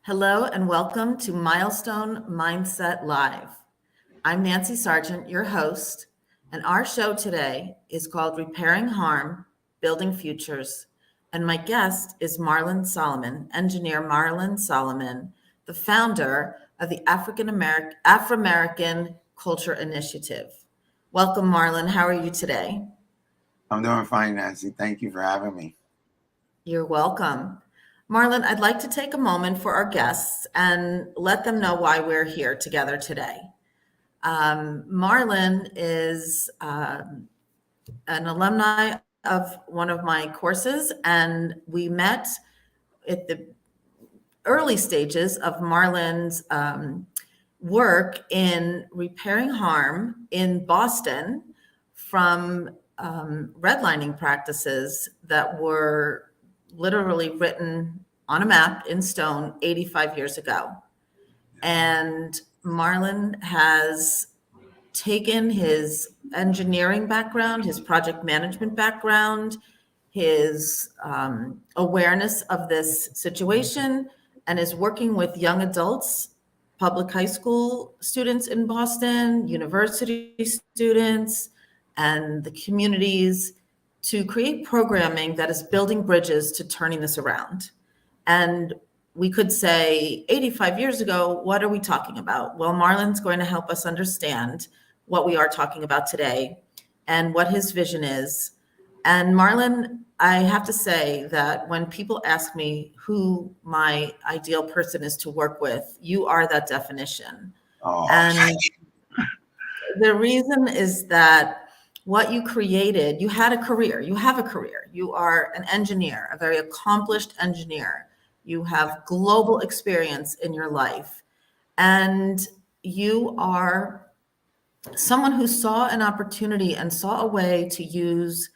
Hello and welcome to Milestone Mindset Live. I'm Nancy Sargent, your host, and our show today is called Repairing Harm, Building Futures. And my guest is Marlon Solomon, engineer Marlon Solomon, the founder of the Afrimerican Culture Initiative. Welcome, Marlon. How are you today? I'm doing fine, Nancy. Thank you for having me. You're welcome. Marlon, I'd like to take a moment for our guests and let them know why we're here together today. Marlon is an alumni of one of my courses, and we met at the early stages of Marlon's work in repairing harm in Boston from redlining practices that were literally written on a map in stone 85 years ago. And Marlon has taken his engineering background, his project management background, his awareness of this situation, and is working with young adults, public high school students in Boston, university students, and the communities to create programming that is building bridges to turning this around. And we could say 85 years ago, what are we talking about? Well, Marlon's going to help us understand what we are talking about today and what his vision is. And Marlon, I have to say that when people ask me who my ideal person is to work with, you are that definition. Oh, And the reason is that what you created, you had a career, you have a career. You are an engineer, a very accomplished engineer. You have global experience in your life. And you are someone who saw an opportunity and saw a way to use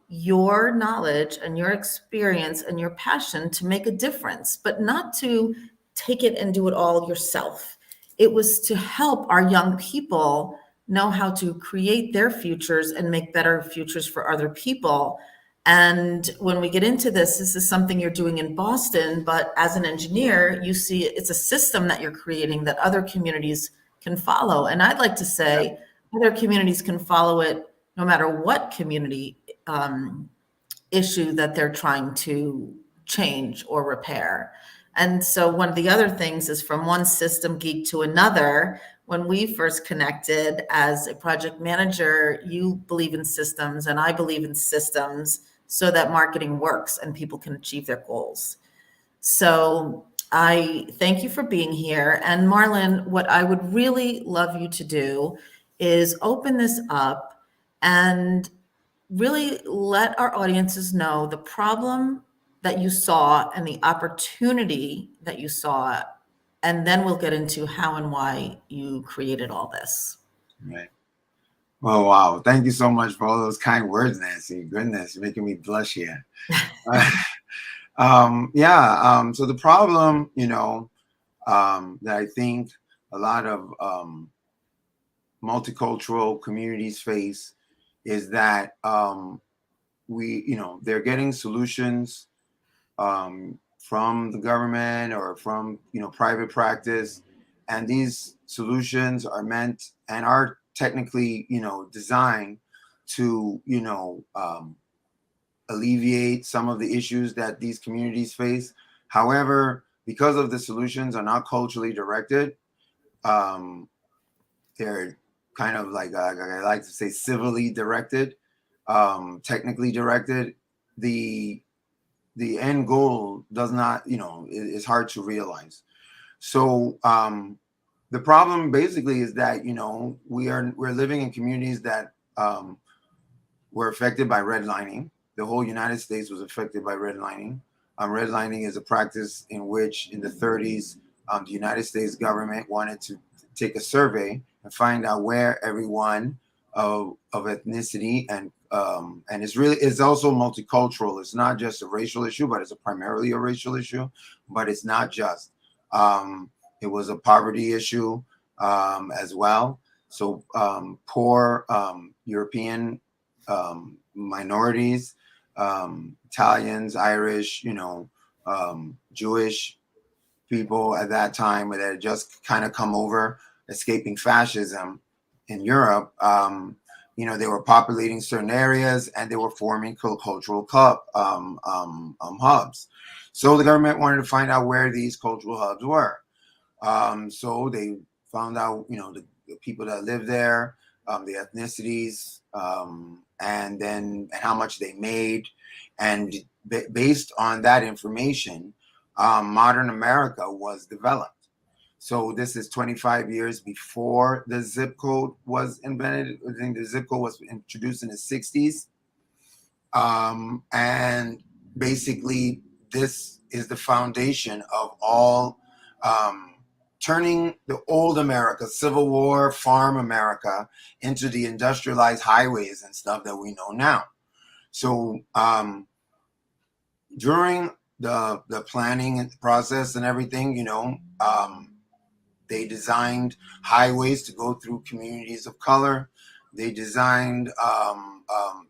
your knowledge and your experience and your passion to make a difference, but not to take it and do it all yourself. It was to help our young people know how to create their futures and make better futures for other people. And when we get into this, this is something you're doing in Boston, but as an engineer, you see it's a system that you're creating that other communities can follow. And I'd like to say other communities can follow it no matter what community issue that they're trying to change or repair. And so one of the other things is from one system geek to another. When we first connected as a project manager, you believe in systems and I believe in systems so that marketing works and people can achieve their goals. So I thank you for being here. And Marlon, what I would really love you to do is open this up and really let our audiences know the problem that you saw and the opportunity that you saw. And then we'll get into how and why you created all this. right. Well, wow. Thank you so much for all those kind words, Nancy. Goodness, you're making me blush here. So the problem, that I think a lot of multicultural communities face is that they're getting solutions from the government or from private practice, and these solutions are meant and are technically designed to alleviate some of the issues that these communities face. However, because of the solutions are not culturally directed, they're kind of like I like to say civilly directed, technically directed. The end goal does not, is hard to realize. So the problem basically is that we're living in communities that were affected by redlining. The whole United States was affected by redlining. Redlining is a practice in which, in the 30s, the United States government wanted to take a survey and find out where everyone of ethnicity and it's also multicultural. It's not just a racial issue, but it's primarily a racial issue. But it's not just. It was a poverty issue as well. So poor European minorities, Italians, Irish, Jewish, people at that time that had just kind of come over, escaping fascism in Europe. They were populating certain areas and they were forming cultural hubs. So the government wanted to find out where these cultural hubs were. So they found out, the people that lived there, the ethnicities, and how much they made. And based on that information, modern America was developed. So this is 25 years before the zip code was invented. I think the zip code was introduced in the 60s. And basically, this is the foundation of all, turning the old America, Civil War, farm America, into the industrialized highways and stuff that we know now. So during the planning process and everything, they designed highways to go through communities of color. They designed,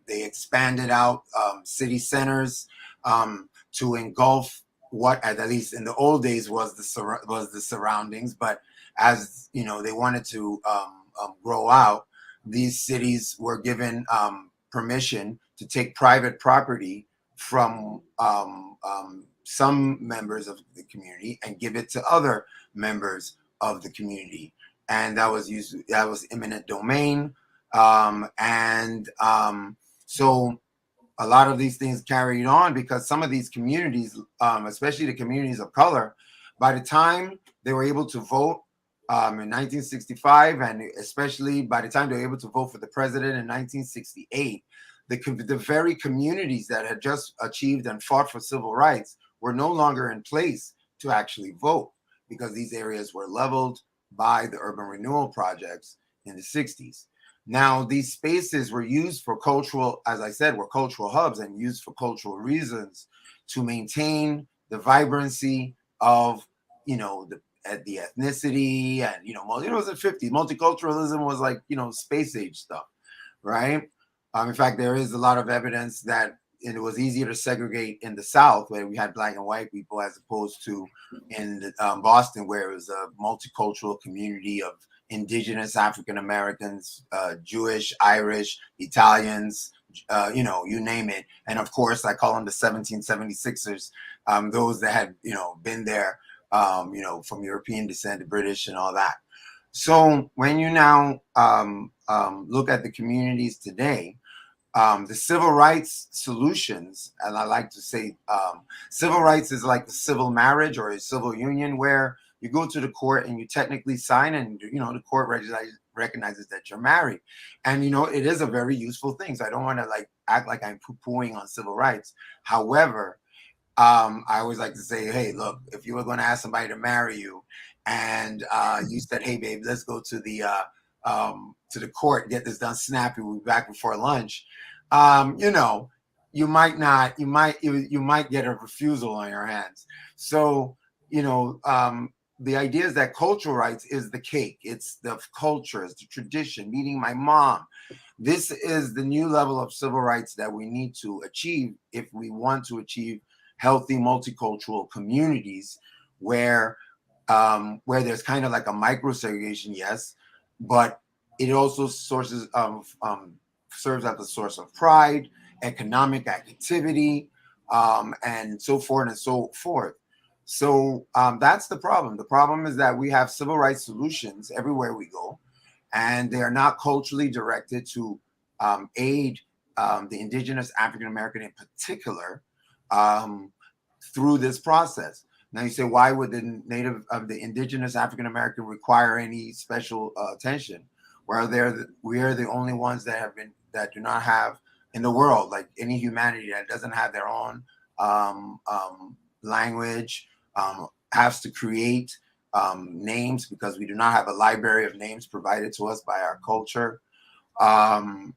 they expanded out city centers to engulf what, at least in the old days, was the surroundings. But as they wanted to grow out, these cities were given permission to take private property from some members of the community and give it to other members of the community, and that was eminent domain. So a lot of these things carried on because some of these communities, especially the communities of color, by the time they were able to vote in 1965, and especially by the time they were able to vote for the president in 1968, the very communities that had just achieved and fought for civil rights were no longer in place to actually vote, because these areas were leveled by the urban renewal projects in the 60s. Now, these spaces were used for cultural, as I said, were cultural hubs and used for cultural reasons to maintain the vibrancy of, the ethnicity. And, it was the 50s. Multiculturalism was like, space age stuff, right? In fact, there is a lot of evidence that it was easier to segregate in the South, where we had black and white people, as opposed to in Boston, where it was a multicultural community of indigenous African Americans, Jewish, Irish, Italians, you name it. And of course, I call them the 1776ers, those that had, been there, from European descent, the British and all that. So when you now look at the communities today, the civil rights solutions, and I like to say civil rights is like the civil marriage or a civil union, where you go to the court and you technically sign, and the court recognizes that you're married. And it is a very useful thing. So I don't want to act like I'm poo-pooing on civil rights. However, I always like to say, hey, look, if you were going to ask somebody to marry you, and you said, hey, babe, let's go to the court, get this done snappy, we'll be back before lunch. You might get a refusal on your hands. So, the idea is that cultural rights is the cake. It's the culture, it's the tradition, meeting my mom. This is the new level of civil rights that we need to achieve if we want to achieve healthy multicultural communities where there's kind of like a micro segregation, yes, but it also serves as a source of pride, economic activity, and so forth and so forth. So that's the problem. The problem is that we have civil rights solutions everywhere we go, and they are not culturally directed to aid the indigenous African American in particular through this process. Now you say, why would the indigenous African American require any special attention? Well, we are the only ones that do not have in the world, like any humanity that doesn't have their own language, has to create names, because we do not have a library of names provided to us by our culture.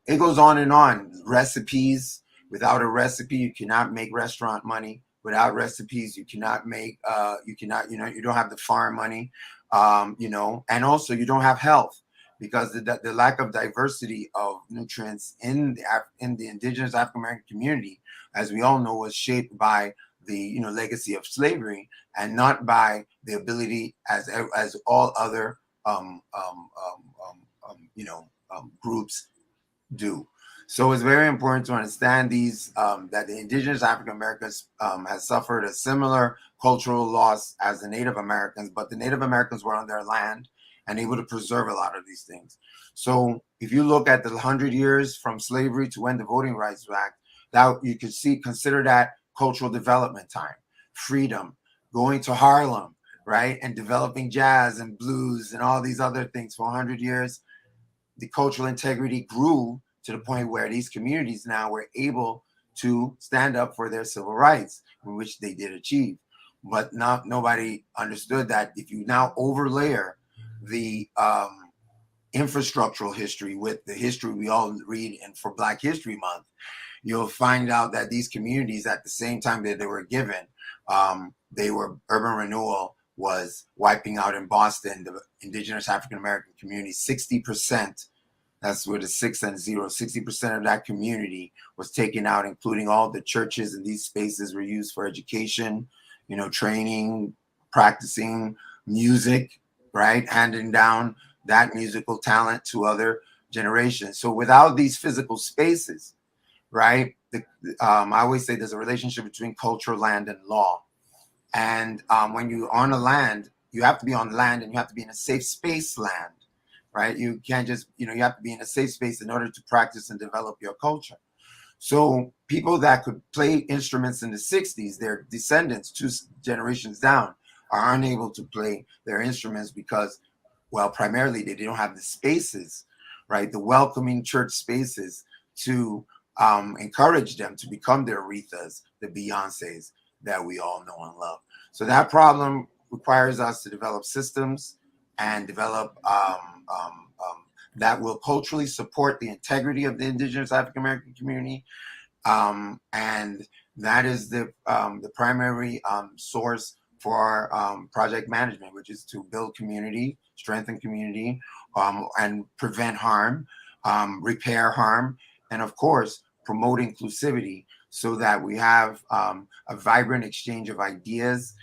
It goes on and on. Recipes. Without a recipe, you cannot make restaurant money. Without recipes, you cannot make, you don't have the farm money, and also you don't have health, because the lack of diversity of nutrients in the indigenous African American community, as we all know, was shaped by the legacy of slavery, and not by the ability as all other groups do. So it's very important to understand these that the indigenous African Americans has suffered a similar cultural loss as the Native Americans, but the Native Americans were on their land and able to preserve a lot of these things. So if you look at the 100 years from slavery to when the Voting Rights Act, that you could consider that cultural development time, freedom, going to Harlem, right, and developing jazz and blues and all these other things for 100 years. The cultural integrity grew to the point where these communities now were able to stand up for their civil rights, which they did achieve. But nobody understood that if you now overlayer the infrastructural history with the history we all read in for Black History Month, you'll find out that these communities, at the same time that they were given, urban renewal was wiping out in Boston the indigenous African American community. 60%, that's where the 6 and 0, 60% of that community was taken out, including all the churches, and these spaces were used for education, training, practicing music, right? Handing down that musical talent to other generations. So without these physical spaces, right? I always say there's a relationship between culture, land, and law. And when you're on a land, you have to be on land, and you have to be in a safe space land, right? You can't just, you have to be in a safe space in order to practice and develop your culture. So people that could play instruments in the 60s, their descendants 2 generations down are unable to play their instruments because, well, primarily they don't have the spaces, right? The welcoming church spaces to encourage them to become the Arethas, the Beyoncés that we all know and love. So that problem requires us to develop systems and develop that will culturally support the integrity of the indigenous African American community. And that is the primary source for our project management, which is to build community, strengthen community, and prevent harm, repair harm, and of course, promote inclusivity so that we have a vibrant exchange of ideas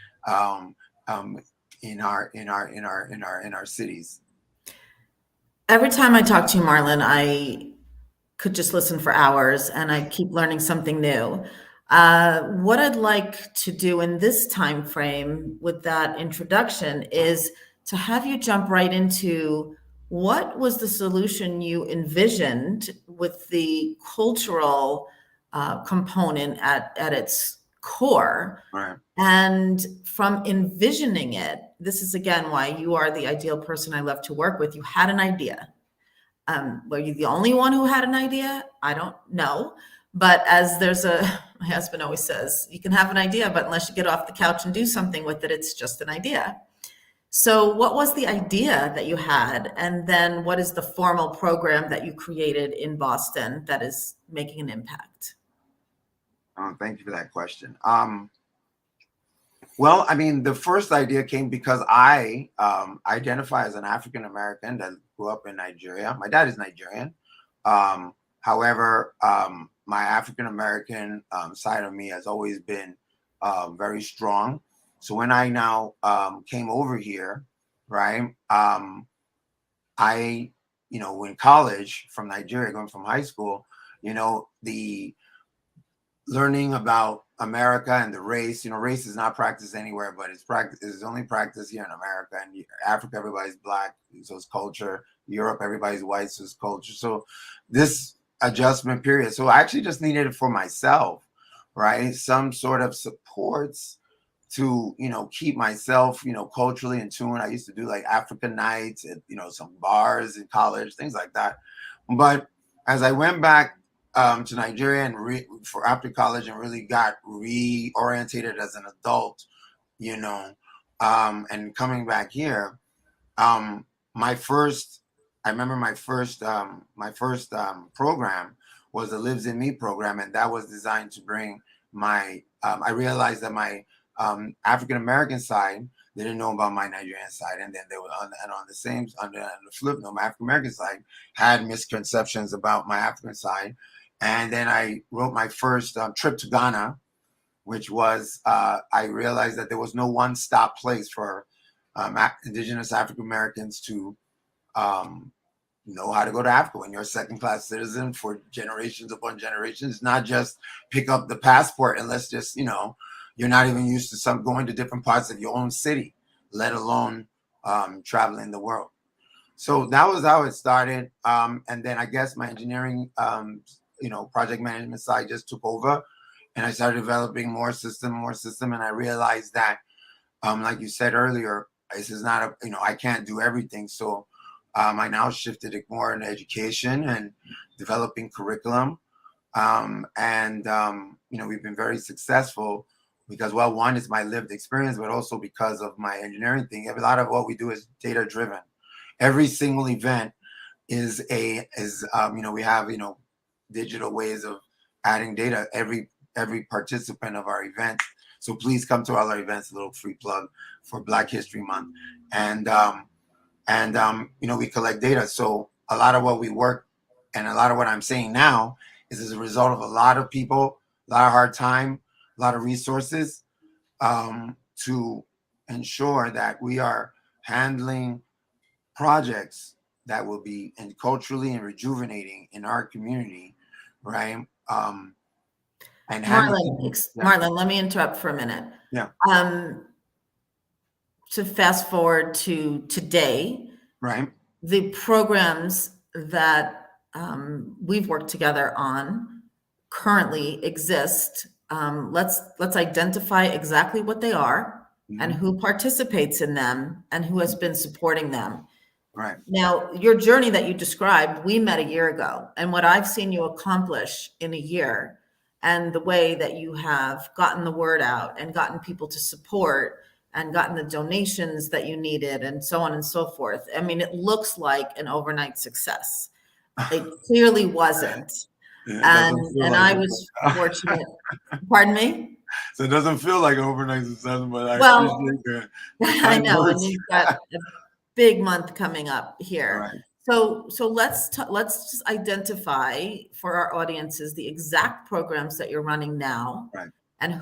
in our cities. Every time I talk to you, Marlon, I could just listen for hours and I keep learning something new. What I'd like to do in this time frame with that introduction is to have you jump right into what was the solution you envisioned with the cultural component at its core. Right. And from envisioning it, this is again why you are the ideal person I love to work with. You had an idea. Were you the only one who had an idea? I don't know. But my husband always says, you can have an idea, but unless you get off the couch and do something with it, it's just an idea. So what was the idea that you had? And then what is the formal program that you created in Boston that is making an impact? Thank you for that question. Well, I mean, the first idea came because I identify as an African American that grew up in Nigeria. My dad is Nigerian. However, my African American side of me has always been very strong. So when I now came over here, right, I, in college from Nigeria, going from high school, the learning about America and the race, race is not practiced anywhere, but it's only practiced here in America. And Africa, everybody's Black, so it's culture. Europe, everybody's white, so it's culture. So this adjustment period. So I actually just needed it for myself, right? Some sort of supports to, keep myself, culturally in tune. I used to do like African nights at, some bars in college, things like that. But as I went back to Nigeria and for after college and really got reorientated as an adult, and coming back here, I remember my first program was the Lives in Me program, and that was designed to bring my. I realized that my African American side, they didn't know about my Nigerian side, and then they were on the flip note, my African American side had misconceptions about my African side. And then I wrote my first trip to Ghana, which was I realized that there was no one-stop place for indigenous African Americans to know how to go to Africa. When you're a second-class citizen for generations upon generations, it's not just pick up the passport and let's just, you're not even used to going to different parts of your own city, let alone traveling the world. So that was how it started. And then I guess my engineering, project management side just took over, and I started developing more system. And I realized that, like you said earlier, this is not I can't do everything. So I now shifted it more into education and developing curriculum. We've been very successful because, well, one is my lived experience, but also because of my engineering thing. A lot of what we do is data driven. Every single event is we have, digital ways of adding data. Every participant of our event. So please come to all our events, a little free plug for Black History Month. We collect data. So a lot of what we work and a lot of what I'm saying now is as a result of a lot of people, a lot of hard time, a lot of resources to ensure that we are handling projects that will be culturally and rejuvenating in our community, right? And Marlon, let me interrupt for a minute. Yeah. To fast forward to today, right? The programs that we've worked together on currently exist. Let's identify exactly what they are and who participates in them and who has been supporting them. Right. Now, your journey that you described, we met a year ago, and what I've seen you accomplish in a year and the way that you have gotten the word out and gotten people to support and gotten the donations that you needed and so on and so forth. I mean, it looks like an overnight success. It clearly wasn't. And I was fortunate. Pardon me? So it doesn't feel like overnight success, but I appreciate that. I know, and you've got a big month coming up here. Right. So let's just identify for our audiences the exact programs that you're running now, right. And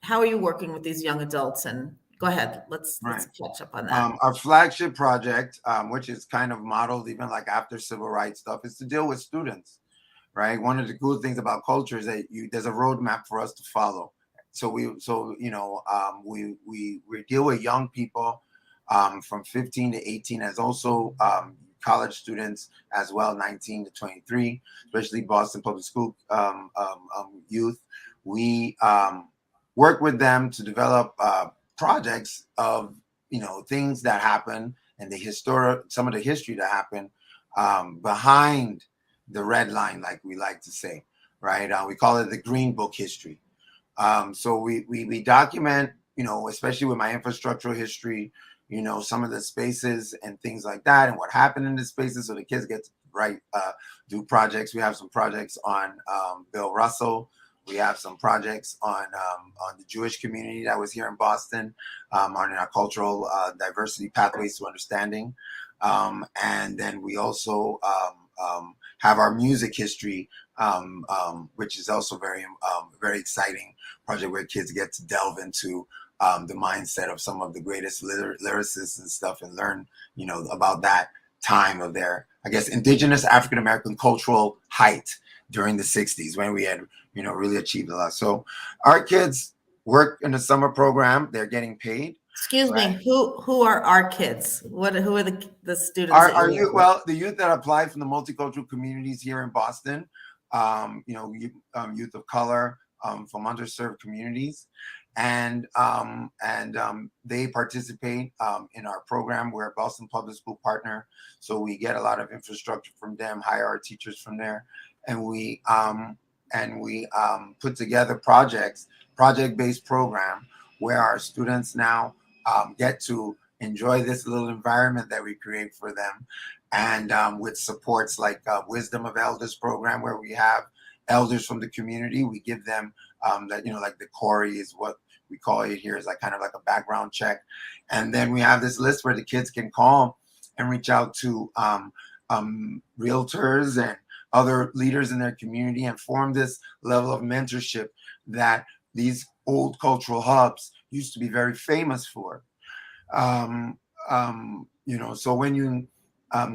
how are you working with these young adults? And go ahead, let's catch up on that. Our flagship project, which is kind of modeled even like after civil rights stuff, is to deal with students. Right. One of the cool things about culture is that there's a roadmap for us to follow. So we deal with young people from 15 to 18, as also college students as well, 19 to 23, especially Boston Public School youth. We work with them to develop projects of things that happen and some of the history that happened behind the red line, like we like to say, right? We call it the Green Book history. So we document, especially with my infrastructural history, some of the spaces and things like that, and what happened in the spaces, so the kids get to do projects. We have some projects on Bill Russell. We have some projects on the Jewish community that was here in Boston, on our cultural diversity pathways to understanding, and then we also have our music history, which is also very exciting project where kids get to delve into the mindset of some of the greatest lyricists and stuff, and learn, about that time of their, I guess, indigenous African American cultural height during the 60s when we had, really achieved a lot. So our kids work in the summer program. They're getting paid. Excuse me, who are our kids? Who are the students? The youth that apply from the multicultural communities here in Boston, youth of color from underserved communities, and they participate in our program. We're a Boston Public School partner, so we get a lot of infrastructure from them, hire our teachers from there, and we put together project-based program where our students now get to enjoy this little environment that we create for them, and with supports like Wisdom of Elders program, where we have elders from the community. We give them like the Corey is what we call it here, is like kind of like a background check, and then we have this list where the kids can call and reach out to realtors and other leaders in their community and form this level of mentorship that these old cultural hubs used to be very famous for. So when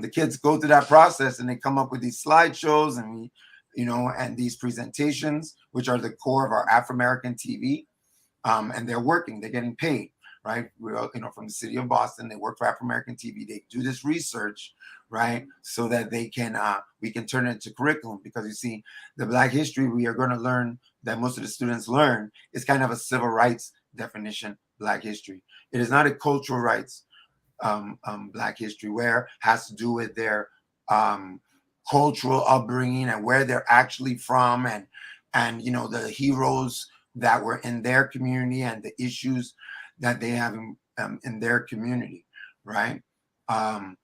the kids go through that process and they come up with these slideshows and these presentations, which are the core of our Afrimerican TV, and they're working, they're getting paid, right? We're, from the city of Boston, they work for Afrimerican TV. They do this research, right? So that we can turn it into curriculum, because you see, the Black history we are going to learn, that most of the students learn, is kind of a civil rights definition, Black history. It is not a cultural rights Black history, where has to do with their cultural upbringing and where they're actually from, and the heroes that were in their community and the issues that they have in their community, right? On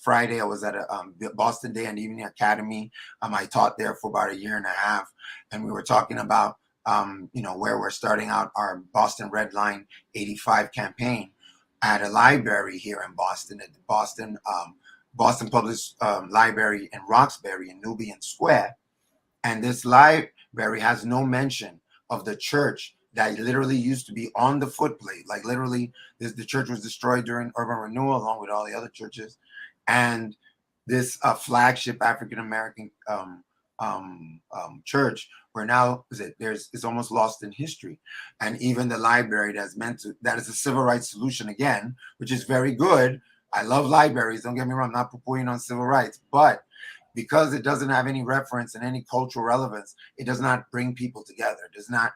Friday I was at a Boston Day and Evening Academy. I taught there for about a year and a half, and we were talking about where we're starting out our Boston Red Line 85 campaign at a library here in Boston, at the Boston Public Library in Roxbury in Nubian Square. And this library has no mention of the church that literally used to be on the footplate. Like literally, the church was destroyed during urban renewal, along with all the other churches. And this flagship African American church, where now it's almost lost in history. And even the library that is a civil rights solution again, which is very good. I love libraries, don't get me wrong, I'm not purporting on civil rights, but because it doesn't have any reference and any cultural relevance, it does not bring people together. It does not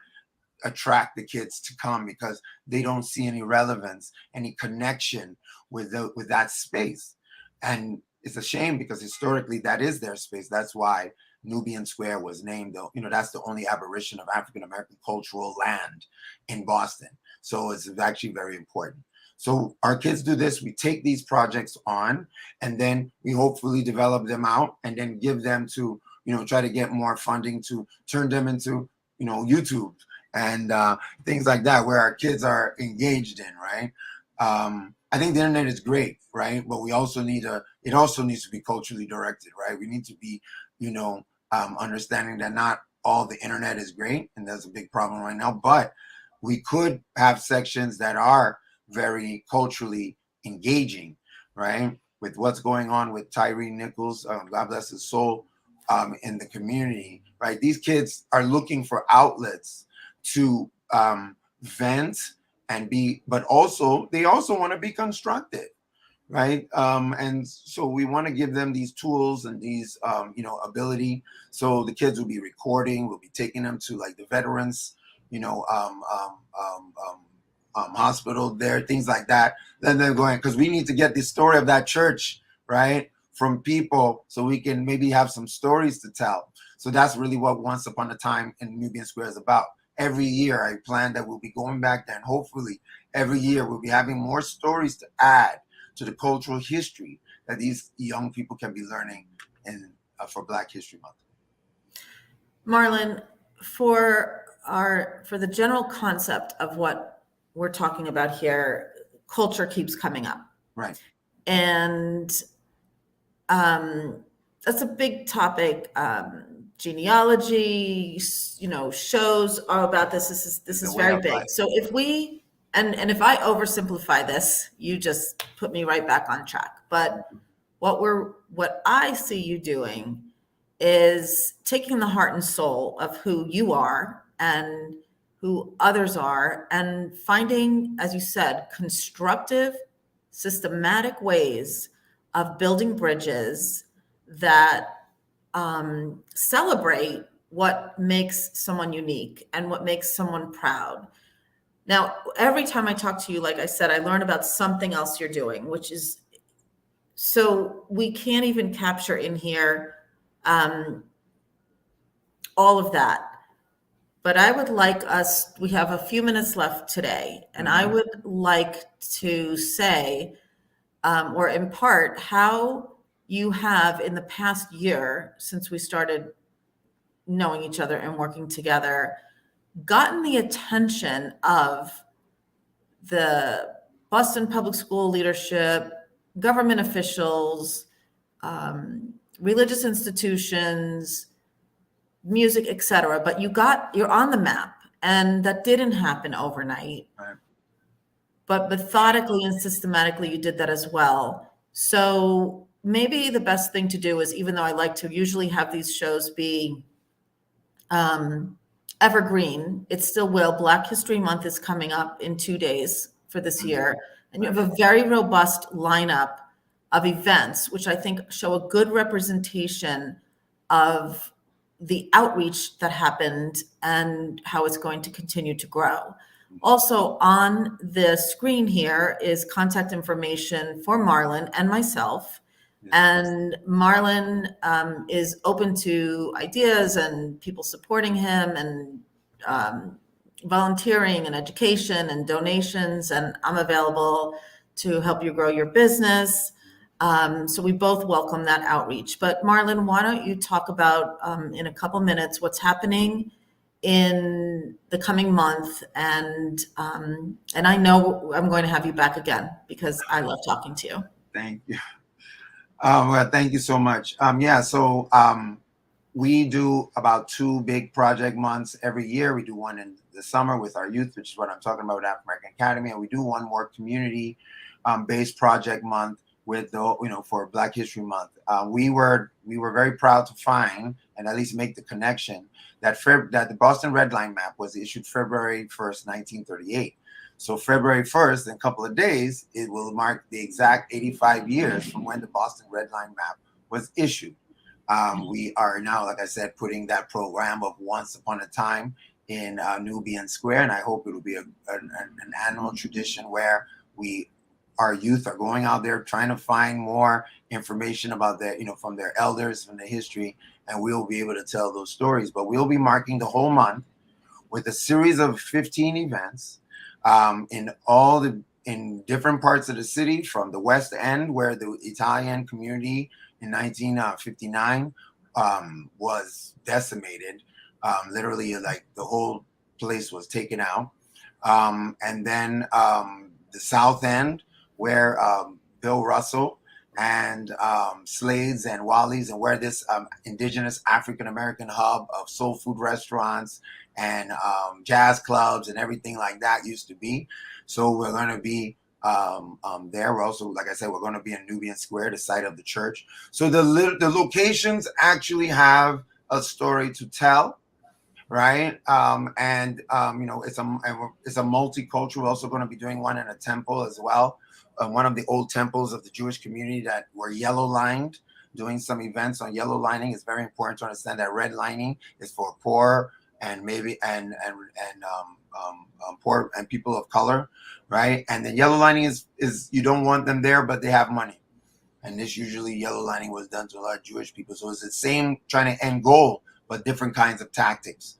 attract the kids to come, because they don't see any relevance, any connection with that space. And it's a shame, because historically that is their space. That's why Nubian Square was named, though. That's the only aberration of African American cultural land in Boston. So it's actually very important. So our kids do this. We take these projects on, and then we hopefully develop them out, and then give them to, try to get more funding to turn them into, YouTube and things like that, where our kids are engaged in, right? I think the internet is great, right? But it also needs to be culturally directed, right? We need to be, understanding that not all the internet is great, and that's a big problem right now. But we could have sections that are very culturally engaging, right? With what's going on with Tyree Nichols, God bless his soul, in the community, right? These kids are looking for outlets to vent and but they also want to be constructed, right? And so we want to give them these tools and these ability. So the kids will be recording, we'll be taking them to like the veterans, hospital there, things like that. Then they're going, because we need to get the story of that church, right, from people, so we can maybe have some stories to tell. So that's really what Once Upon a Time in Nubian Square is about. Every year I plan that we'll be going back there, and hopefully every year we'll be having more stories to add to the cultural history that these young people can be learning for Black History Month. Marlon, for the general concept of what we're talking about here, culture keeps coming up. Right. And that's a big topic. Genealogy, shows are about this. This is very big. Life. So if we, and if I oversimplify this, you just put me right back on track. But what I see you doing is taking the heart and soul of who you are and who others are, and finding, as you said, constructive, systematic ways of building bridges that celebrate what makes someone unique and what makes someone proud. Now, every time I talk to you, like I said, I learn about something else you're doing, which is, so we can't even capture in here all of that. But I would like we have a few minutes left today, and I would like to say, or impart, how you have in the past year, since we started knowing each other and working together, gotten the attention of the Boston Public School leadership, government officials, religious institutions, music, etc. But you're on the map, and that didn't happen overnight. Right. But methodically and systematically, you did that as well. So maybe the best thing to do is, even though I like to usually have these shows be evergreen, it still will. Black History Month is coming up in 2 days for this year, and you have a very robust lineup of events, which I think show a good representation of the outreach that happened and how it's going to continue to grow. Also, on the screen here is contact information for Marlon and myself. And Marlon is open to ideas and people supporting him, and volunteering and education and donations. And I'm available to help you grow your business. So we both welcome that outreach. But Marlon, why don't you talk about in a couple minutes what's happening in the coming month, and I know I'm going to have you back again because I love talking to you. Thank you. Well, thank you so much. So we do about 2 big project months every year. We do one in the summer with our youth, which is what I'm talking about with Afrimerican Academy, and we do one more community based project month with for Black History Month. We were very proud to find and at least make the connection that the Boston Red Line map was issued February 1st, 1938. So February 1st, in a couple of days, it will mark the exact 85 years from when the Boston Red Line map was issued. We are now, like I said, putting that program of Once Upon a Time in Nubian Square, and I hope it will be an annual tradition where our youth are going out there trying to find more information about from their elders, from the history, and we'll be able to tell those stories. But we'll be marking the whole month with a series of 15 events in different parts of the city, from the West End, where the Italian community in 1959 was decimated. Literally, like the whole place was taken out. And then the South End, where Bill Russell and Slades and Wally's, and where this indigenous African American hub of soul food restaurants and jazz clubs and everything like that used to be. So we're going to be there. We're also, like I said, we're going to be in Nubian Square, the site of the church. So the locations actually have a story to tell, right? It's a multicultural. We're also going to be doing one in a temple as well. One of the old temples of the Jewish community that were yellow lined, doing some events on yellow lining. It's very important to understand that red lining is for poor and maybe poor and people of color, right? And then yellow lining is you don't want them there, but they have money. And this usually yellow lining was done to a lot of Jewish people. So it's the same trying to end goal, but different kinds of tactics,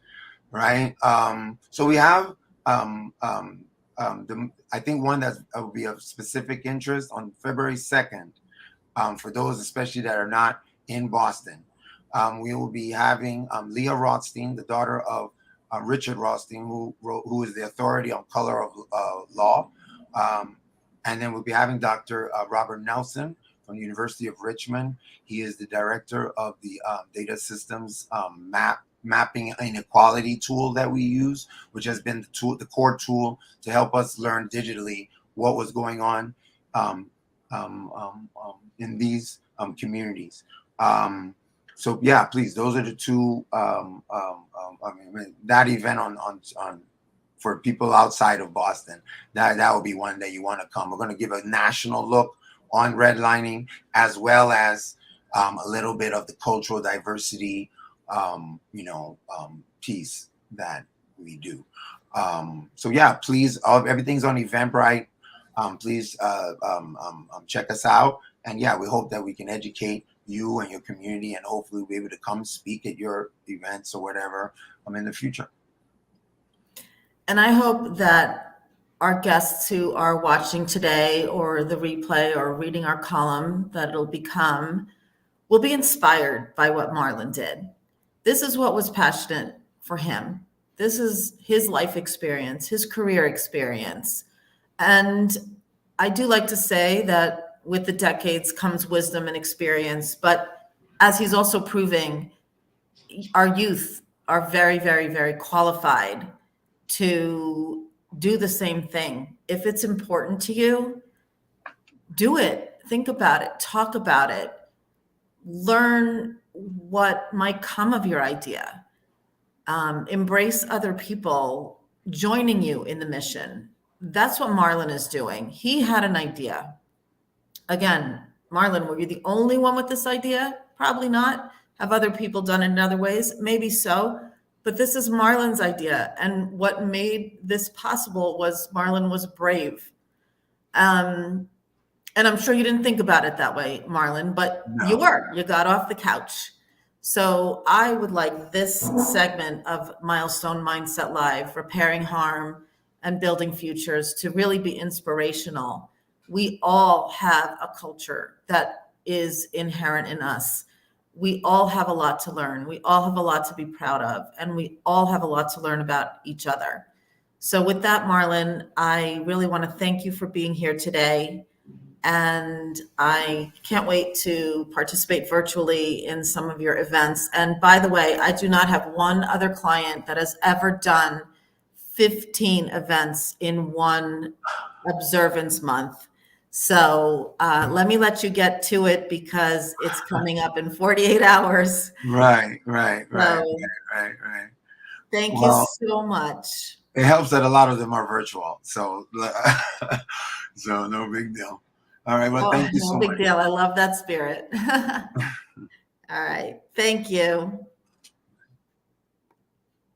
right? So we have I think one that will be of specific interest on February 2nd, for those especially that are not in Boston. We will be having Leah Rothstein, the daughter of Richard Rothstein, who is the authority on color of law. And then we'll be having Dr. Robert Nelson from the University of Richmond. He is the director of the data systems mapping inequality tool that we use, which has been the core tool to help us learn digitally what was going on in these communities. So yeah, please, those are the two. That event on for people outside of Boston, that will be one that you want to come. We're going to give a national look on redlining, as well as a little bit of the cultural diversity piece that we do. So yeah, please, everything's on Eventbrite. Please check us out. And yeah, we hope that we can educate you and your community, and hopefully we'll be able to come speak at your events or whatever in the future. And I hope that our guests who are watching today, or the replay, or reading our column that it'll become, will be inspired by what Marlon did. This is what was passionate for him. This is his life experience, his career experience. And I do like to say that with the decades comes wisdom and experience, but as he's also proving, our youth are very, very, very qualified to do the same thing. If it's important to you, do it. Think about it. Talk about it. Learn what might come of your idea. Embrace other people joining you in the mission. That's what Marlon is doing. He had an idea. Again, Marlon, were you the only one with this idea? Probably not. Have other people done it in other ways? Maybe so. But this is Marlon's idea. And what made this possible was Marlon was brave. And I'm sure you didn't think about it that way, Marlon, but you were. You got off the couch. So I would like this segment of Milestone Mindset Live, repairing harm and building futures, to really be inspirational. We all have a culture that is inherent in us. We all have a lot to learn. We all have a lot to be proud of, and we all have a lot to learn about each other. So with that, Marlon, I really want to thank you for being here today. And I can't wait to participate virtually in some of your events. And by the way, I do not have one other client that has ever done 15 events in one observance month. So let me let you get to it, because it's coming up in 48 hours. Right. Thank you so much. It helps that a lot of them are virtual. So, so no big deal. All right. Well, thank you so much. No big deal. I love that spirit. All right. Thank you.